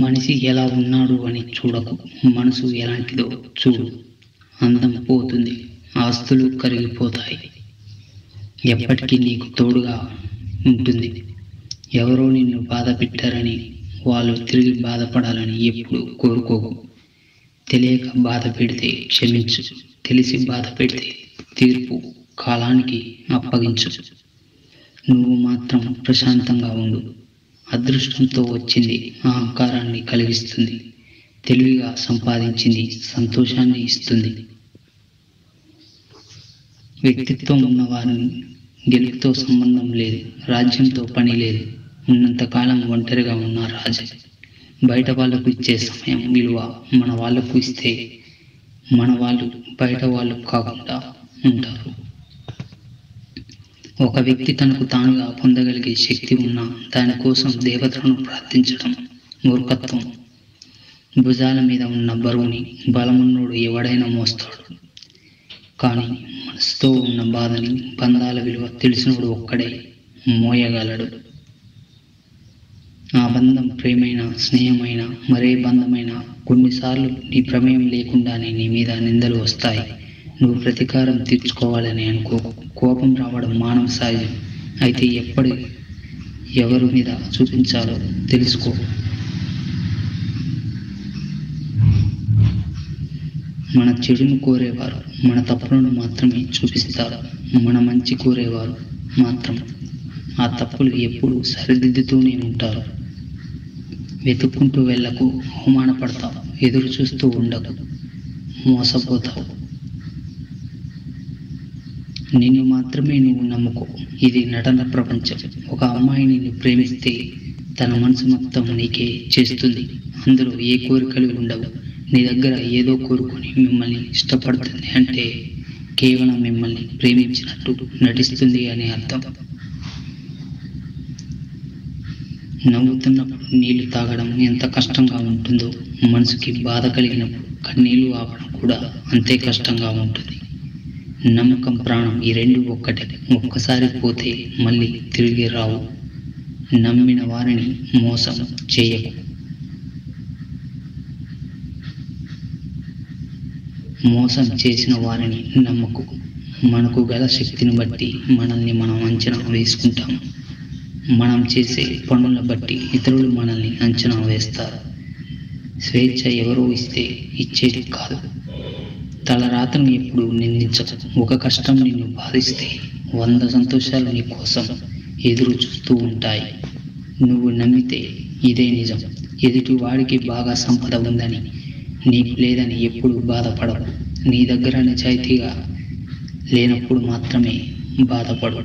మనిషి ఎలా ఉన్నాడు అని చూడకు, మనసు ఎలాంటిదో చూడు. అందం పోతుంది, ఆస్తులు కరిగిపోతాయి. ఎప్పటికీ నీకు తోడుగా ఉంటుంది. ఎవరో నిన్ను బాధ పెట్టారని వాళ్ళు తిరిగి బాధపడాలని ఎప్పుడు కోరుకోకు. తెలియక బాధ పెడితే క్షమించు, తెలిసి బాధ పెడితే తీర్పు కాలానికి అప్పగించు. నువ్వు మాత్రం ప్రశాంతంగా ఉండు. అదృష్టంతో వచ్చింది అహంకారాన్ని కలిగిస్తుంది, తెలివిగా సంపాదించింది సంతోషాన్ని ఇస్తుంది. వ్యక్తిత్వం ఉన్నవారిని గెలుపుతో సంబంధం లేదు, రాజ్యంతో పని లేదు. ఉన్నంతకాలం ఒంటరిగా ఉన్న రాజు. బయట వాళ్ళకు ఇచ్చే సమయం విలువ మన వాళ్ళకు ఇస్తే మన వాళ్ళు బయట వాళ్ళు కాకుండా ఉంటారు. ఒక వ్యక్తి తనకు తానుగా పొందగలిగే శక్తి ఉన్నా దానికోసం దేవతలను ప్రార్థించడం మూర్ఖత్వం. భుజాల మీద ఉన్న బరువుని బలమున్నోడు ఎవడైనా మోస్తాడు, కానీ మనసుతో ఉన్న బాధని, బంధాల విలువ తెలిసినోడు ఒక్కడే మోయగలడు. ఆ బంధం ప్రేమైన, స్నేహమైన, మరే బంధమైనా కొన్నిసార్లు నీ ప్రమేయం లేకుండానే నీ మీద నిందలు వస్తాయి. నువ్వు ప్రతీకారం తీర్చుకోవాలని అనుకో. కోపం రావడం మానవ సహజం. అయితే ఎవరి మీద చూపించాలో తెలుసుకో. మన చెడును కోరేవారు మన తప్పులను మాత్రమే చూపిస్తారు. మన మంచి కోరేవారు మాత్రం ఆ తప్పులు ఎప్పుడూ సరిదిద్దుతూనే ఉంటారు. వెతుక్కుంటూ వెళ్ళకు, అవమానపడతావు. ఎదురు చూస్తూ ఉండకు, మోసపోతావు. నిన్ను మాత్రమే నువ్వు నమ్ముకో. ఇది నటన ప్రపంచం. ఒక అమ్మాయి నిన్ను ప్రేమిస్తే తన మనసు మొత్తం నీకే చేస్తుంది. అందులో ఏ కోరికలు ఉండవు. నీ దగ్గర ఏదో కోరుకొని మిమ్మల్ని ఇష్టపడుతుంది అంటే కేవలం మిమ్మల్ని ప్రేమించినట్టు నటిస్తుంది అని అర్థం. నవ్వుతున్నప్పుడు నీళ్లు తాగడం ఎంత కష్టంగా ఉంటుందో, మనసుకి బాధ కలిగినప్పుడు కన్నీళ్లు ఆపడం కూడా అంతే కష్టంగా ఉంటుంది. నమ్మకం, ప్రాణం ఈ రెండు ఒక్కటే. ఒక్కసారి పోతే మళ్ళీ తిరిగి రావు. నమ్మిన వారిని మోసం చేయకు. మోసం చేసిన వారిని నమ్మకు. మనకు గల శక్తిని బట్టి మనల్ని మనం అంచనా వేసుకుంటాం. మనం చేసే పనుల బట్టి ఇతరులు మనల్ని అంచనా వేస్తారు. స్వేచ్ఛ ఎవరో ఇస్తే ఇచ్చేది కాదు. తలరాతను ఎప్పుడు నిందించకు. ఒక కష్టం నిన్ను బాధిస్తే 100 సంతోషాలు నీ కోసం ఎదురు చూస్తూ ఉంటాయి. నువ్వు నమ్మితే ఇదే నిజం. ఎదుటి వాడికి బాగా సంపద ఉందని, నీకు లేదని ఎప్పుడు బాధపడవు. నీ దగ్గర నిజాయితీగా లేనప్పుడు మాత్రమే బాధపడు.